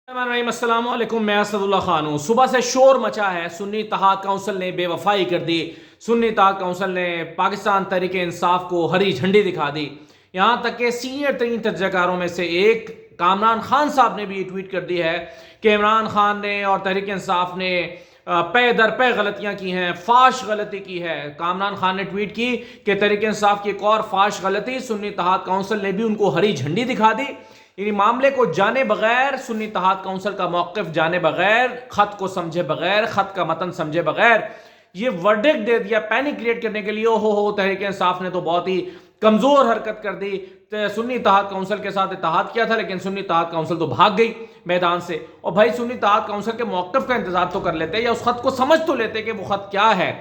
السلام علیکم، میں اسد اللہ خان ہوں۔ صبح سے شور مچا ہے، سنی اتحاد کونسل نے بے وفائی کر دی۔ سنی اتحاد کونسل نے پاکستان تحریک انصاف کو ہری جھنڈی دکھا دی۔ یہاں تک کہ سینئر ترین تجزیہ کاروں میں سے ایک کامران خان صاحب نے بھی یہ ٹویٹ کر دی ہے کہ عمران خان نے اور تحریک انصاف نے پے در پے غلطیاں کی ہیں، فاش غلطی کی ہے۔ کامران خان نے ٹویٹ کی کہ تحریک انصاف کی ایک اور فاش غلطی، سنی اتحاد کونسل نے بھی ان کو ہری جھنڈی دکھا دی۔ یعنی معاملے کو جانے بغیر، سنی اتحاد کونسل کا موقف جانے بغیر، خط کو سمجھے بغیر، خط کا متن سمجھے بغیر یہ ورڈکٹ دے دیا پینک کریٹ کرنے کے لیے۔ ہو تحریک انصاف نے تو بہت ہی کمزور حرکت کر دی۔ سنی اتحاد کونسل کے ساتھ اتحاد کیا تھا، لیکن سنی اتحاد کونسل تو بھاگ گئی میدان سے۔ اور بھائی سنی اتحاد کونسل کے موقف کا انتظار تو کر لیتے یا اس خط کو سمجھ تو لیتے کہ وہ خط کیا ہے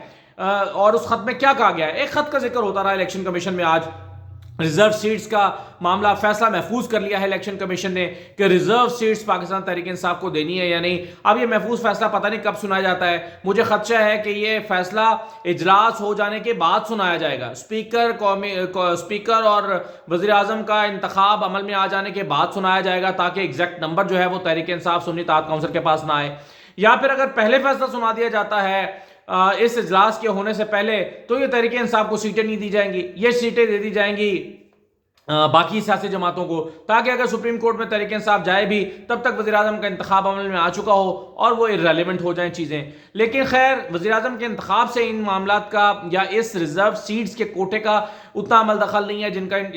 اور اس خط میں کیا کہا گیا ہے۔ ایک خط کا ذکر ہوتا رہا الیکشن کمیشن میں، آج ریزرو سیٹس کا معاملہ فیصلہ محفوظ کر لیا ہے الیکشن کمیشن نے کہ ریزرو سیٹس پاکستان تحریک انصاف کو دینی ہے یا نہیں۔ اب یہ محفوظ فیصلہ پتہ نہیں کب سنایا جاتا ہے، مجھے خدشہ ہے کہ یہ فیصلہ اجلاس ہو جانے کے بعد سنایا جائے گا۔ اسپیکر اور وزیر اعظم کا انتخاب عمل میں آ جانے کے بعد سنایا جائے گا، تاکہ ایگزیکٹ نمبر جو ہے وہ تحریک انصاف سنی اتحاد کونسل کے پاس نہ آئے۔ یا پھر اگر پہلے فیصلہ سنا دیا جاتا ہے اس اجلاس کے ہونے سے پہلے، تو یہ تحریک انصاف کو سیٹیں نہیں دی جائیں گی، یہ سیٹیں دے دی جائیں گی باقی سیاسی جماعتوں کو، تاکہ اگر سپریم کورٹ میں تحریک انصاف جائے بھی تب تک وزیر اعظم کا انتخاب عمل میں آ چکا ہو اور وہ ارریلیونٹ ہو جائیں چیزیں۔ لیکن خیر، وزیر اعظم کے انتخاب سے ان معاملات کا یا اس ریزرو سیٹس کے کوٹے کا اتنا عمل دخل نہیں ہے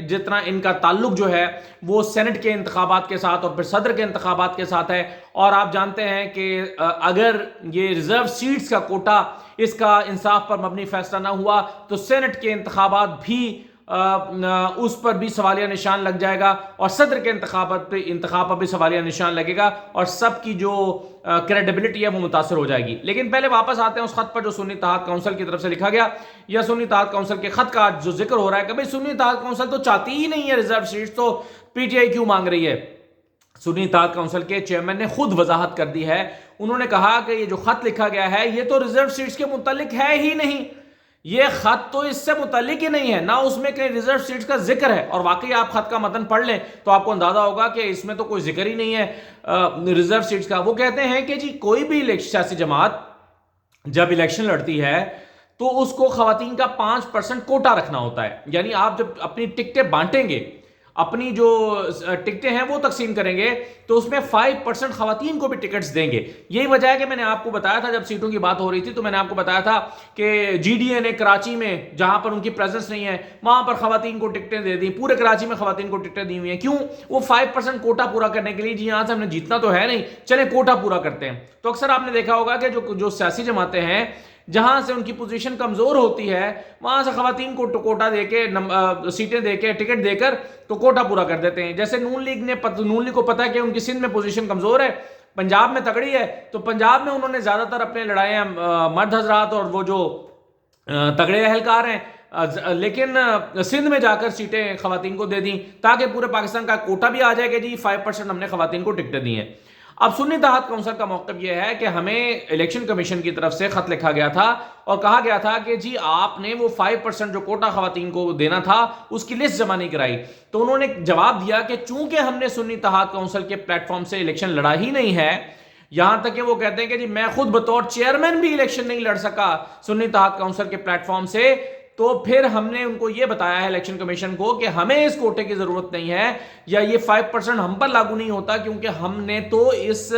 جتنا ان کا تعلق جو ہے وہ سینٹ کے انتخابات کے ساتھ اور پھر صدر کے انتخابات کے ساتھ ہے۔ اور آپ جانتے ہیں کہ اگر یہ ریزرو سیٹس کا کوٹا، اس کا انصاف پر مبنی فیصلہ نہ ہوا تو سینٹ کے انتخابات بھی اس پر بھی سوالیہ نشان لگ جائے گا اور صدر کے انتخاب پر بھی سوالیہ نشان لگے گا اور سب کی جو کریڈیبلٹی ہے وہ متاثر ہو جائے گی۔ لیکن پہلے واپس آتے ہیں اس خط پر جو سنی اتحاد کونسل کی طرف سے لکھا گیا، یا سنی اتحاد کونسل کے خط کا جو ذکر ہو رہا ہے کہ بھئی سنی اتحاد کونسل تو چاہتی ہی نہیں ہے ریزرو سیٹس، تو پی ٹی آئی کیوں مانگ رہی ہے۔ سنی اتحاد کونسل کے چیئرمین نے خود وضاحت کر دی ہے، انہوں نے کہا کہ یہ جو خط لکھا گیا ہے یہ تو ریزرو سیٹس کے متعلق ہے ہی نہیں، یہ خط تو اس سے متعلق ہی نہیں ہے، نہ اس میں کہیں ریزرو سیٹس کا ذکر ہے۔ اور واقعی آپ خط کا متن پڑھ لیں تو آپ کو اندازہ ہوگا کہ اس میں تو کوئی ذکر ہی نہیں ہے ریزرو سیٹس کا۔ وہ کہتے ہیں کہ جی کوئی بھی سیاسی جماعت جب الیکشن لڑتی ہے تو اس کو خواتین کا 5% کوٹا رکھنا ہوتا ہے، یعنی آپ جب اپنی ٹکٹیں بانٹیں گے، اپنی جو ٹکٹیں ہیں وہ تقسیم کریں گے، تو اس میں 5% خواتین کو بھی ٹکٹس دیں گے۔ یہی وجہ ہے کہ میں نے آپ کو بتایا تھا، جب سیٹوں کی بات ہو رہی تھی تو میں نے آپ کو بتایا تھا کہ جی ڈی اے نے کراچی میں، جہاں پر ان کی پریزنس نہیں ہے، وہاں پر خواتین کو ٹکٹیں دے دی، پورے کراچی میں خواتین کو ٹکٹیں دی ہوئی ہیں۔ کیوں؟ وہ 5% کوٹا پورا کرنے کے لیے، جی یہاں سے ہم نے جیتنا تو ہے نہیں، چلیں کوٹا پورا کرتے ہیں۔ تو اکثر آپ نے دیکھا ہوگا کہ جو سیاسی جماعتیں ہیں جہاں سے ان کی پوزیشن کمزور ہوتی ہے، وہاں سے خواتین کو کوٹا دے کے، سیٹیں دے کے، ٹکٹ دے کر تو کوٹا پورا کر دیتے ہیں۔ جیسے نون لیگ کو پتا ہے کہ ان کی سندھ میں پوزیشن کمزور ہے، پنجاب میں تگڑی ہے، تو پنجاب میں انہوں نے زیادہ تر اپنے لڑائیاں مرد حضرات اور وہ جو تگڑے اہلکار ہیں، لیکن سندھ میں جا کر سیٹیں خواتین کو دے دیں تاکہ پورے پاکستان کا کوٹا بھی آ جائے کہ جی 5% ہم نے خواتین کو ٹکٹیں دی ہیں۔ اب سنی اتحاد کونسل کا موقف یہ ہے کہ ہمیں الیکشن کمیشن کی طرف سے خط لکھا گیا تھا اور کہا گیا تھا کہ جی آپ نے وہ 5% جو کوٹا خواتین کو دینا تھا اس کی لسٹ جمع نہیں کرائی۔ تو انہوں نے جواب دیا کہ چونکہ ہم نے سنی اتحاد کونسل کے پلیٹ فارم سے الیکشن لڑا ہی نہیں ہے، یہاں تک کہ وہ کہتے ہیں کہ جی میں خود بطور چیئرمین بھی الیکشن نہیں لڑ سکا سنی اتحاد کونسل کے پلیٹ فارم سے، تو پھر ہم نے ان کو یہ بتایا ہے الیکشن کمیشن کو کہ ہمیں اس کوٹے کی ضرورت نہیں ہے یا یہ 5% ہم پر لاگو نہیں ہوتا، کیونکہ ہم نے تو اس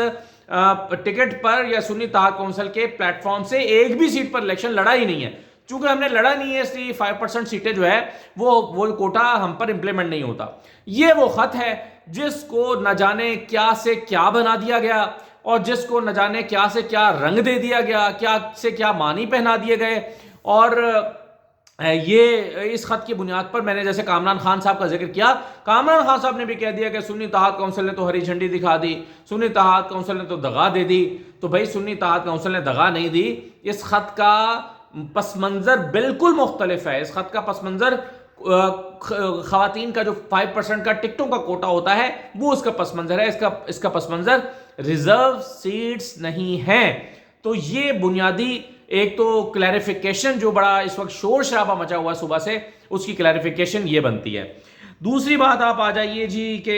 ٹکٹ پر یا سنی اتحاد کونسل کے پلیٹ فارم سے ایک بھی سیٹ پر الیکشن لڑا ہی نہیں ہے۔ چونکہ ہم نے لڑا نہیں ہے، اس لیے 5% سیٹیں جو ہے وہ کوٹا ہم پر امپلیمنٹ نہیں ہوتا۔ یہ وہ خط ہے جس کو نہ جانے کیا سے کیا بنا دیا گیا اور جس کو نہ جانے کیا سے کیا رنگ دے دیا گیا، کیا سے کیا معنی پہنا دیے گئے۔ اور یہ اس خط کی بنیاد پر میں نے جیسے کامران خان صاحب کا ذکر کیا، کامران خان صاحب نے بھی کہہ دیا کہ سنی اتحاد کونسل نے تو ہری جھنڈی دکھا دی، سنی اتحاد کونسل نے تو دغا دے دی۔ تو بھائی سنی اتحاد کونسل نے دغا نہیں دی، اس خط کا پس منظر بالکل مختلف ہے۔ اس خط کا پس منظر خواتین کا جو 5% کا ٹکٹوں کا کوٹا ہوتا ہے وہ اس کا پس منظر ہے، اس کا پس منظر ریزرو سیٹس نہیں ہیں۔ تو یہ بنیادی ایک تو کلیریفیکیشن جو بڑا اس وقت شور شرابہ مچا ہوا صبح سے، اس کی کلیریفیکیشن یہ بنتی ہے۔ دوسری بات آپ آ جائیے جی کہ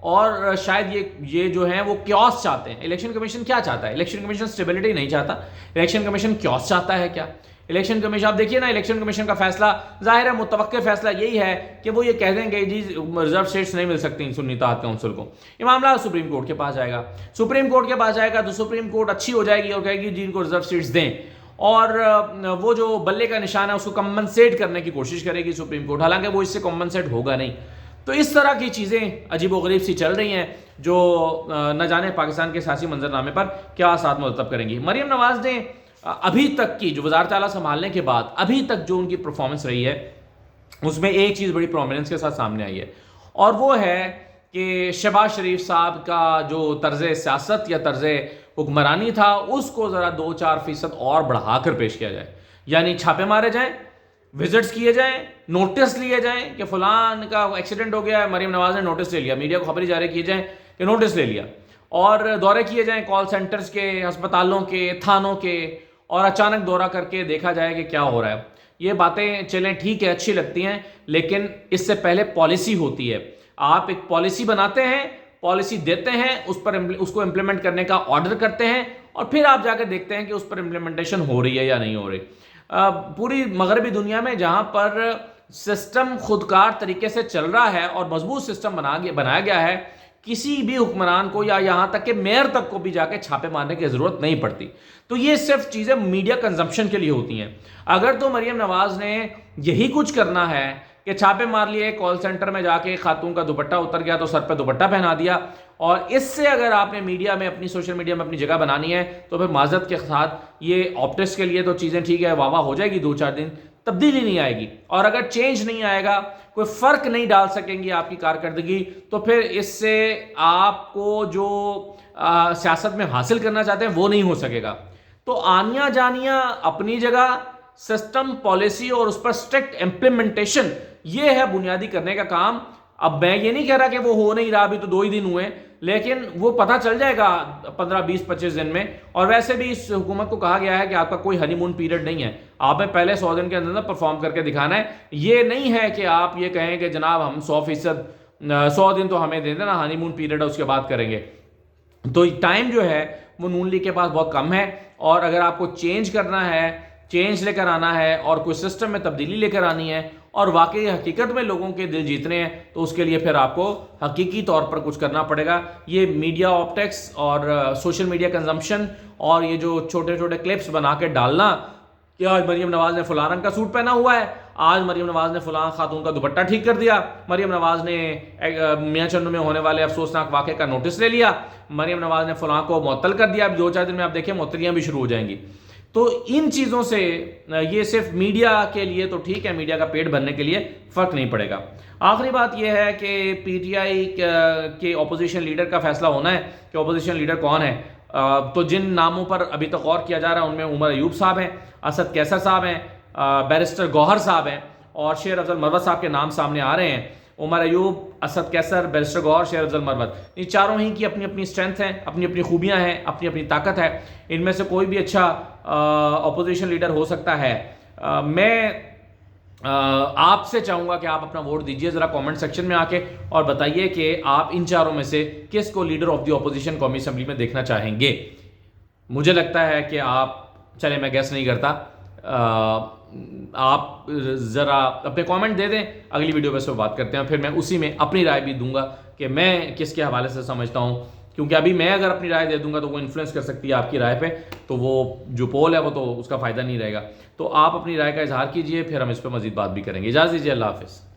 اور شاید یہ جو ہیں وہ کیوس چاہتے ہیں. الیکشن کمیشن کیا چاہتا ہے؟ الیکشن کمیشن اسٹیبلٹی نہیں چاہتا. الیکشن کمیشن کیوس چاہتا ہے کیا؟ الیکشن کمیشن آپ دیکھیے نا، الیکشن کمیشن کا فیصلہ ظاہر ہے متوقع فیصلہ یہی ہے کہ وہ یہ کہہ دیں گے جی ریزرو اسٹیٹس نہیں مل سکتی سنی اتحاد کونسل کو. یہ معاملہ سپریم کورٹ کے پاس جائے گا. سپریم کورٹ کے پاس جائے گا تو سپریم کورٹ اچھی ہو جائے گی اور کہے گی جی ان کو ریزرو اسٹیٹس دیں، اور وہ جو بلے کا نشان ہے اس کو کمپنسیٹ کرنے کی کوشش کرے گی سپریم کورٹ، حالانکہ وہ اس سے کمپنسیٹ ہوگا نہیں. تو اس طرح کی چیزیں عجیب و غریب سی چل رہی ہیں جو نہ جانے پاکستان کے سیاسی منظر نامے پر کیا اثرات مرتب کریں گی. مریم نواز نے ابھی تک کی جو وزارت اعلیٰ سنبھالنے کے بعد ابھی تک جو ان کی پرفارمنس رہی ہے اس میں ایک چیز بڑی پرومیننس کے ساتھ سامنے آئی ہے، اور وہ ہے کہ شہباز شریف صاحب کا جو طرز سیاست یا طرز حکمرانی تھا اس کو ذرا 2-4% اور بڑھا کر پیش کیا جائے. یعنی چھاپے مارے جائیں، وزٹس کیے جائیں، نوٹس لیے جائیں کہ فلان کا ایکسیڈنٹ ہو گیا ہے، مریم نواز نے نوٹس لے لیا، میڈیا کو خبریں جاری کی جائیں کہ نوٹس لے لیا، اور دورے کیے جائیں کال سینٹرز کے، ہسپتالوں کے، تھانوں کے، اور اچانک دورہ کر کے دیکھا جائے کہ کیا ہو رہا ہے. یہ باتیں چلیں ٹھیک ہے، اچھی لگتی ہیں، لیکن اس سے پہلے پالیسی ہوتی ہے. آپ ایک پالیسی بناتے ہیں، پالیسی دیتے ہیں، اس کو امپلیمنٹ کرنے کا آرڈر کرتے ہیں، اور پھر آپ جا کے دیکھتے ہیں کہ اس پر امپلیمنٹیشن ہو رہی ہے یا نہیں ہو رہی. پوری مغربی دنیا میں جہاں پر سسٹم خودکار طریقے سے چل رہا ہے اور مضبوط سسٹم بنایا گیا ہے، کسی بھی حکمران کو یا یہاں تک کہ میئر تک کو بھی جا کے چھاپے مارنے کی ضرورت نہیں پڑتی. تو یہ صرف چیزیں میڈیا کنزمپشن کے لیے ہوتی ہیں. اگر تو مریم نواز نے یہی کچھ کرنا ہے کہ چھاپے مار لیے، کال سینٹر میں جا کے خاتون کا دوپٹہ اتر گیا تو سر پہ دوپٹہ پہنا دیا، اور اس سے اگر آپ نے میڈیا میں اپنی سوشل میڈیا میں اپنی جگہ بنانی ہے تو پھر معذرت کے ساتھ یہ آپٹس کے لیے تو چیزیں ٹھیک ہے، واہ واہ ہو جائے گی 2-4 دن، تبدیلی نہیں آئے گی. اور اگر چینج نہیں آئے گا، کوئی فرق نہیں ڈال سکیں گی آپ کی کارکردگی، تو پھر اس سے آپ کو جو سیاست میں حاصل کرنا چاہتے ہیں وہ نہیں ہو سکے گا. تو آنیا جانیا اپنی جگہ، سسٹم، پالیسی اور اس پر اسٹرکٹ امپلیمنٹیشن، یہ ہے بنیادی کرنے کا کام. اب میں یہ نہیں کہہ رہا کہ وہ ہو نہیں رہا، ابھی تو 2 ہی دن ہوئے، لیکن وہ پتہ چل جائے گا 15, 20, 25 دن میں. اور ویسے بھی اس حکومت کو کہا گیا ہے کہ آپ کا کوئی ہنی مون پیریڈ نہیں ہے، آپ نے پہلے 100 دن کے اندر پرفارم کر کے دکھانا ہے. یہ نہیں ہے کہ آپ یہ کہیں کہ جناب ہم 100 دن تو ہمیں دے دینا، ہنی مون پیریڈ ہے اس کے بعد کریں گے. تو ٹائم جو ہے وہ نون لیگ کے پاس بہت کم ہے، اور اگر آپ کو چینج کرنا ہے، چینج لے کر آنا ہے، اور کوئی سسٹم میں تبدیلی لے کر آنی ہے، اور واقعی حقیقت میں لوگوں کے دل جیتنے ہیں، تو اس کے لیے پھر آپ کو حقیقی طور پر کچھ کرنا پڑے گا. یہ میڈیا آپٹکس اور سوشل میڈیا کنزمپشن اور یہ جو چھوٹے چھوٹے کلپس بنا کے ڈالنا کہ آج مریم نواز نے فلاں رنگ کا سوٹ پہنا ہوا ہے، آج مریم نواز نے فلاں خاتون کا دوپٹہ ٹھیک کر دیا، مریم نواز نے میاں چنڈو میں ہونے والے افسوسناک واقعے کا نوٹس لے لیا، مریم نواز نے فلاں کو معطل کر دیا. اب 2-4 دن میں آپ دیکھیں معطلیاں بھی شروع ہو جائیں گی. تو ان چیزوں سے یہ صرف میڈیا کے لیے تو ٹھیک ہے، میڈیا کا پیٹ بھرنے کے لیے فرق نہیں پڑے گا. آخری بات یہ ہے کہ پی ٹی آئی کے اپوزیشن لیڈر کا فیصلہ ہونا ہے کہ اپوزیشن لیڈر کون ہے. تو جن ناموں پر ابھی تک غور کیا جا رہا ہے ان میں عمر ایوب صاحب ہیں، اسد کیسر صاحب ہیں، بیرسٹر گوہر صاحب ہیں، اور شیر افضل مروت صاحب کے نام سامنے آ رہے ہیں. عمر ایوب، اسد کیسر، بیرسٹر گوہر، شیر افضل مروت، یہ چاروں ہی کی اپنی اپنی اسٹرینتھ ہیں، اپنی اپنی خوبیاں ہیں، اپنی اپنی طاقت ہے. ان میں سے کوئی بھی اچھا اپوزیشن لیڈر ہو سکتا ہے. میں آپ سے چاہوں گا کہ آپ اپنا ووٹ دیجئے ذرا کامنٹ سیکشن میں آ کے، اور بتائیے کہ آپ ان چاروں میں سے کس کو لیڈر آف دی اپوزیشن قومی اسمبلی میں دیکھنا چاہیں گے. مجھے لگتا ہے کہ آپ، چلے میں گیس نہیں کرتا، آپ ذرا اپنے کامنٹ دے دیں، اگلی ویڈیو پہ بات کرتے ہیں، پھر میں اسی میں اپنی رائے بھی دوں گا کہ میں کس کے حوالے سے سمجھتا ہوں. کیونکہ ابھی میں اگر اپنی رائے دے دوں گا تو وہ انفلوئنس کر سکتی ہے آپ کی رائے پہ، تو وہ جو پول ہے وہ تو اس کا فائدہ نہیں رہے گا. تو آپ اپنی رائے کا اظہار کیجئے، پھر ہم اس پہ مزید بات بھی کریں گے. اجازت دیجیے، اللہ حافظ.